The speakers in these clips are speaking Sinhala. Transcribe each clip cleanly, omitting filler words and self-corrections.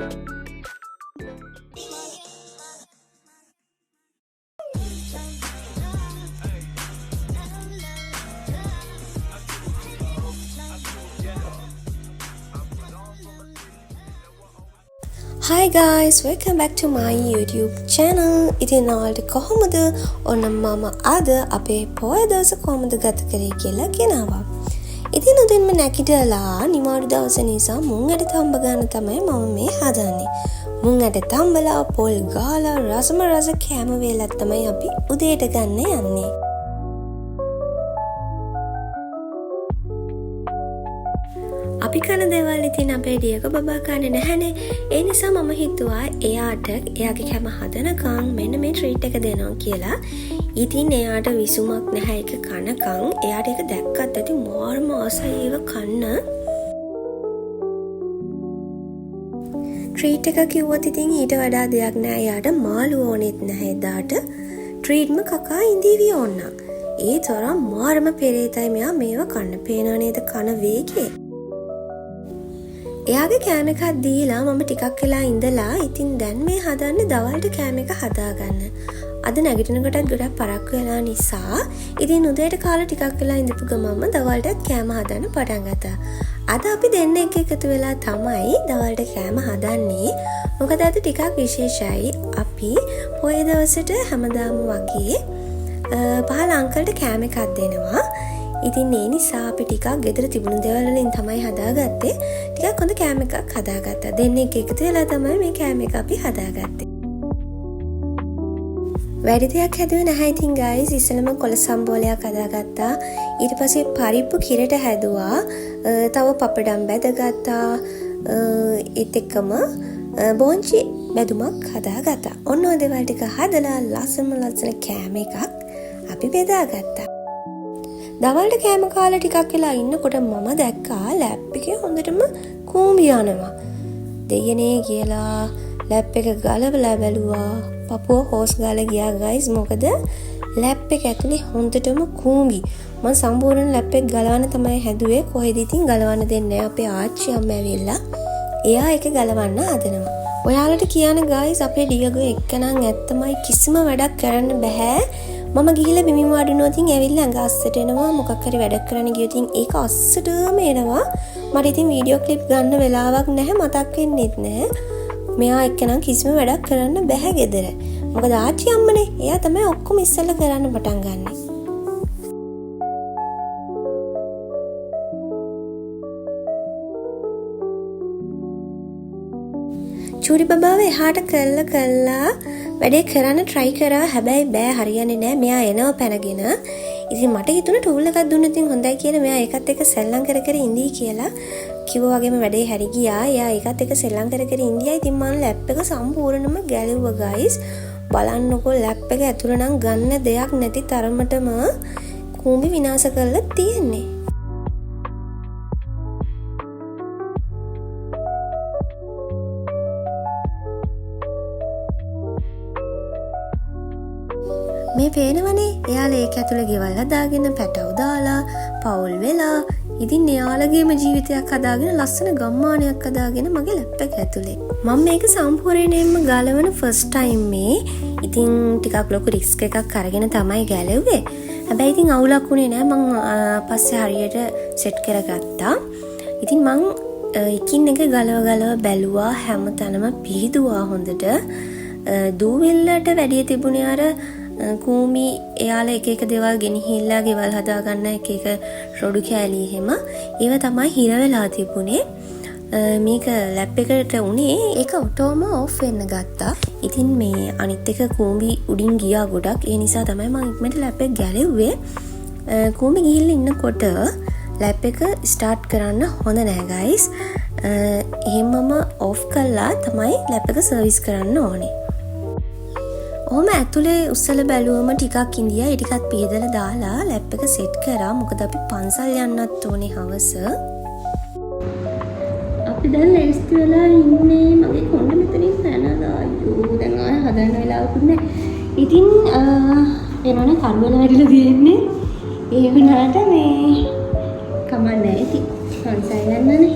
Hi guys, welcome back to my YouTube channel. ඉතින් ඔයාලට කොහොමද? ඔන්න මම අද අපේ පොය දවස කොහොමද ගත කරේ කියලා ගෙනාවා. ඉතින් උදේම නැගිටලා නිවාඩු දවස නිසා මුං ඇට තම්බ ගන්න තමයි මම මේ හදන්නේ. මුං ඇට තම්බලා පොල් ගාලා රසම රස කෑම වේලක් තමයි අපි උදේට ගන්න යන්නේ. අපි කන දේවල් ඉතින් අපේ ඩියක බබා කන්නේ නැහැනේ. ඒ නිසා මම හිතුවා එයාට එයාගේ කැම හදනකම් මෙන්න මේ ට්‍රීට් එක දෙනවා කියලා. ඉතින් එයාට විසුමක් නැහැ ඒක කනකම්. එයාට ඒක දැක්කත් ඇති මාරම ආසයි ඒක කන්න. ට්‍රීට් එක කිව්වොත් ඉතින් ඊට වඩා දෙයක් නෑ. එයාට මාළු ඕනෙත් නැහැ එදාට. ට්‍රීට්ම කකා ඉඳීවි ඕන්න. ඒ තරම් මාරම පෙරේතයි මෙයා මේව කන්න. පේනවා නේද කන වේගේ. එයාගේ කෑම එකක් දීලා මම ටිකක් වෙලා ඉඳලා ඉතින් දැන් මේ හදන්නේ දවල්ට කෑම එක හදාගන්න. අද නැගිටිනකොටත් ගොඩක් පරක්කු වෙලා නිසා ඉතින් උදේට කාලා ටිකක් වෙලා ඉඳපු ගමන්ම දවල්ටත් කෑම හදන්න පටන් ගත්තා. අද අපි දෙන්නෙක් එකතු වෙලා තමයි දවල්ට කෑම හදන්නේ. මොකද අද ටිකක් විශේෂයි. අපි පොය දවසට හැමදාම වගේ පහළ අංකල්ට කෑම එකක් දෙනවා. ඉතින් ඒ නිසා අපි ටිකක් ගෙදර තිබුණු දේවල් වලින් තමයි හදාගත්තේ. ටිකක් හොඳ කෑම එකක් හදාගත්තා. දෙන්නෙක් එකතු වෙලා තමයි මේ කෑම එක අපි හදාගත්තේ. වැඩි දෙයක් හැදුවේ නැහැ ඉතින් guys. ඉස්සෙල්ලම කොළ සම්බෝලයක් හදාගත්තා. ඊට පස්සේ පරිප්පු කිරට හැදුවා. තව පපඩම් බැදගත්තා. ඒත් එක්කම බෝංචි බැදුමක් හදාගත්තා. ඔන්න ඔය දේවල් ටික හදලා ලස්සන කෑම එකක් අපි බෙදාගත්තා. දවල්ට කෑම කාලා ටිකක් වෙලා ඉන්නකොට මම දැක්කා ලැප් එකේ හොඳටම කූඹි යනවා. දෙයනේ කියලා ලැප් එක ගලවලා බැලුවා. පපුව හොස් ගාලා ගියා guys. මොකද ලැප් එක ඇතුලේ හොඳටම කූඹි. මම සම්පූර්ණ ලැප් එක ගලවන්න තමයි හැදුවේ. කොහෙද ඉතින් ගලවන්න දෙන්නේ අපේ ආච්චි අම්ම ඇවිල්ලා. එයා ඒක ගලවන්න හදනවා. ඔයාලට කියන්න guys අපේ ඩියගෝ එක්කනම් ඇත්තමයි කිසිම වැඩක් කරන්න බෑ. මම ගිහිල්ලා බිමින් වඩුනොතින් ඇවිල්ලා ඇඟ අස්සට එනවා. මොකක් හරි වැඩක් කරන්න ගියොතින් ඒක අස්සටම එනවා. මට ඉතින් වීඩියෝ ක්ලිප් ගන්න වෙලාවක් නැහැ. මතක් වෙන්නෙත් නැහැ. මෙයා එක්කනම් කිසිම වැඩක් කරන්න බෑ ගෙදර. මොකද ආච්චි අම්මනේ. එයා තමයි ඔක්කොම ඉස්සෙල්ලා කරන්න පටන් ගන්නෙ. චූරි බබාව එහාට කළා වැඩේ කරන්න try කරා. හැබැයි බෑ හරියන්නේ නෑ. මෙයා එනවා පැනගෙන. ඉතින් මට හිතුණා ටූල් එකක් දුන්නොත් ඉතින් හොඳයි කියලා. මෙයා ඒකත් එක්ක සෙල්ලම් කර ඉඳී කියලා කිව්වා වගේම වැඩේ හැරි ගියා. එයා ඒකත් එක්ක සෙල්ලම් කර ඉඳියා. ඉතින් මම ලැප් එක සම්පූර්ණයෙන්ම ගැලුවා guys. බලන්නකෝ ලැප් එක ඇතුළේ නම් ගන්න දෙයක් නැති තරමටම කූඹි විනාශ කරලා තියෙන්නේ. මේ පේනවනේ එයාලා ඒක ඇතුළේ ගෙවල් හදාගෙන පැටව දාලා පවුල් වෙලා ඉතින් එයාලගේම ජීවිතයක් හදාගෙන ලස්සන ගම්මානයක් හදාගෙන මගේ ලැප් එක ඇතුළේ මම මේක සම්පූර්ණයෙන්ම ගලවන ෆස්ට් ටයිම් මේ. ඉතින් ටිකක් ලොකු රිස්ක් එකක් අරගෙන තමයි ගැලෙව්වේ. හැබැයි ඉතින් අවුලක් වුණේ නෑ. මං පස්සේ හරියට සෙට් කරගත්තා. ඉතින් මං එකින් එක ගලව බැලුවා. හැම තැනම පිහිදුවා හොඳට. දූවිල්ලට වැඩි තිබුණේ අර කූඹි එයාලා එක එක දේවල් ගෙනහිල්ලා ගෙවල් හදාගන්න එක රොඩු කෑලි එහෙම ඒව තමයි හිර වෙලා තිබුණේ. මේක ලැප් එකට උනේ ඒක ඔටෝම ඔෆ් වෙන්න ගත්තා. ඉතින් මේ අනිත් එක කූඹි උඩින් ගියා ගොඩක්. ඒ නිසා තමයි මම ඉක්මනට ලැප් එක ගැලෙව්වේ. කූඹි ගිහිල්ලා ඉන්නකොට ලැප් එක ස්ටාර්ට් කරන්න හොඳ නෑ guys. එහෙමම ඔෆ් කළා තමයි ලැප් එක සර්විස් කරන්න ඕනේ. ඔහොම ඇතුලේ උස්සලා බැලුවම ටිකක් ඉඳියා. ඒ ටිකත් පිහදලා දාලා ලැප් එක සෙට් කරා. මොකද අපි පන්සල් යන්නත් ඕනේ හවස. අපි දැන් ලෑස්ති වෙලා ඉන්නේ. මගේ කොණ්ඩ මෙතනින් පැනලා. අයියෝ දැන් ආය හදන්න වෙලාවකුත් නැහැ. ඉතින් එනවනේ කර්මල වැඩිලා තියෙන්නේ. ඒ වුණාට මේ කමන්නේ ඉතින් පන්සල් යන්නනේ.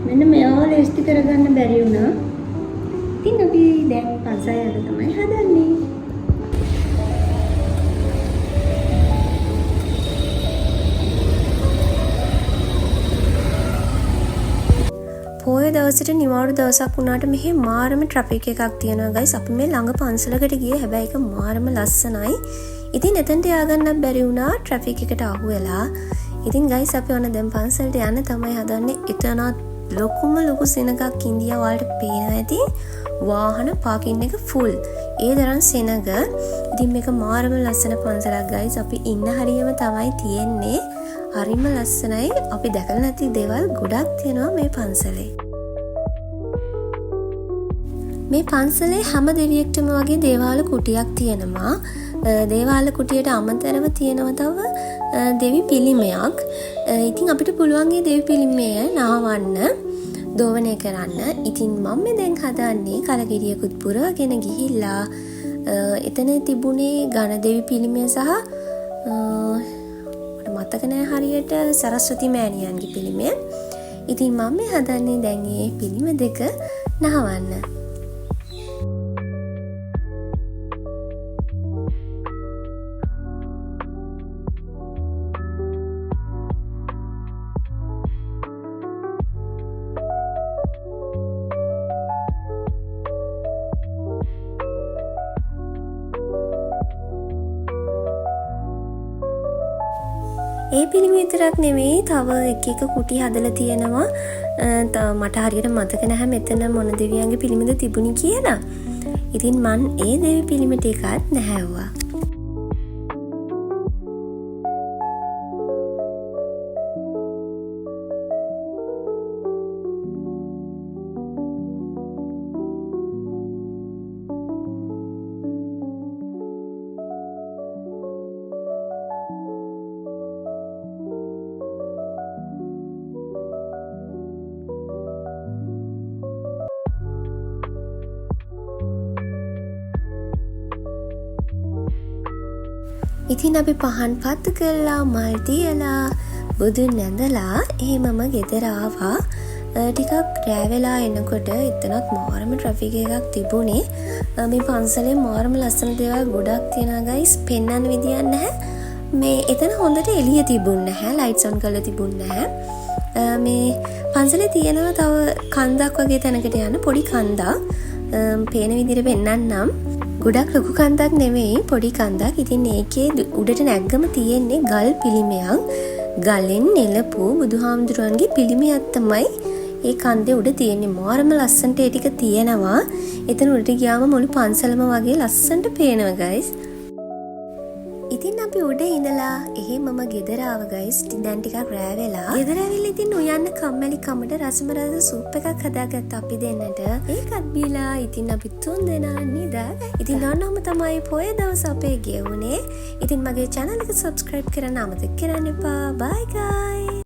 මෙන්න මෙයාව ලෑස්ති ඉෂ්ට කරගන්න බැරි වුණා. ඉතින් අපි දැන් පන්සල් යන්න තමයි හදන්නේ. පොය දවසට නිවාඩු දවසක් වුණාට මෙහි මාරම ට්‍රැෆික් එකක් තියෙනවා ගයිස්. අපි මේ ළඟ පන්සලකට ගියේ. හැබැයි ඒක මාරම ලස්සනයි. ඉතින් එතනට ය아가න්නත් බැරි වුණා ට්‍රැෆික් එකට අහු වෙලා. ඉතින් ගයිස් අපි ඔන්න දැන් පන්සලට යන්න තමයි හදන්නේ. එතනත් ලොකු සෙනගක් ඉන්දියා වලට පේනවා ඇති. වාහන පාකින් එක ෆුල්. ඒ තරම් සෙනග. ඉතින් මේක මාරම ලස්සන පන්සලක් ගයිස්. අපි ඉන්න හරියම තමයි තියෙන්නේ. හරිම ලස්සනයි. අපි දැකලා නැති දේවල් ගොඩක් තියෙනවා මේ පන්සලේ. මේ පන්සලේ හැම දෙවියෙක්ටම වගේ දේවාල කුටියක් තියෙනවා. දේවාල කුටියට අමතරව තියෙනවා තව දෙවි පිළිමයක්. ඉතින් අපිට පුළුවන් මේ දෙවි පිළිමය නාවන්න, දෝවනය කරන්න. ඉතින් මම දැන් හදන්නේ කලගිරියකුත් පුරවගෙන ගිහිල්ලා එතන තිබුණේ ඝන දෙවි පිළිමය සහ මතක නෑ හරියට සරස්වති මෑණියන්ගේ පිළිමය. ඉතින් මම හදන්නේ දැන් මේ පිළිම දෙක නහවන්න. ඒ පිළිම විතරක් නෙමෙයි තව එක කුටි හදලා තියෙනවා. මට හරියට මතක නැහැ මෙතන මොන දෙවියන්ගේ පිළිමද තිබුණේ කියලා. ඉතින් මන් ඒ දෙවි පිළිම ටිකත් නැහැව්වා. ඉතින් අපි පහන් පත්තු කරලා මල් තියලා බුදුන් නැඳලා එහෙමම ගෙදර ආවා. ටිකක් රෑ වෙලා එනකොට එතනත් මාරම ට්‍රැෆික් එකක් තිබුණේ. මේ පන්සලේ මාරම ලස්සන දේවල් ගොඩක් තියෙනවා ගයිස්. පෙන්වන්න විදියක් නැහැ. මේ එතන හොඳට එළිය තිබුණ නැහැ. ලයිට්ස් ඔන් කරලා තිබුණ නැහැ. මේ පන්සලේ තියෙනවා තව කන්දක් වගේ තැනකට යන පොඩි කන්දක්. පේන විදිහට පෙන්නන්නම්. ගොඩක් ලොකු කන්දක් නෙවෙයි පොඩි කන්දක්. ඉතින් ඒකේ උඩට නැග්ගම තියෙන්නේ ගල් පිළිමයක්. ගලෙන් නෙලපු බුදුහාමුදුරන්ගේ පිළිමයක් තමයි ඒ කන්දේ උඩ තියෙන්නේ. මාරම ලස්සනට ඒ ටික තියෙනවා. එතන උඩට ගියාම මුළු පන්සලම වගේ ලස්සනට පේනවා ගයිස්. ඉතින් අපි උඩ ඉඳලා එහෙමම ගෙදර ආව ගයිස්. දැන් ටිකක් රෑ වෙලා. ගෙදර ඇවිල්ලා ඉතින් උයන්න කම්මැලි කමට රසම රස සූප් එකක් හදාගත්තා අපි දෙන්නට. ඒකත් බීලා ඉතින් අපි තුන් දෙනා නිදාගත්තා. ඉතින් නෝනම තමයි පොය දවස් අපේ ගෙවුනේ. ඉතින් මගේ channel එක subscribe කරන්න අමතක කරන්න එපා. Bye guys.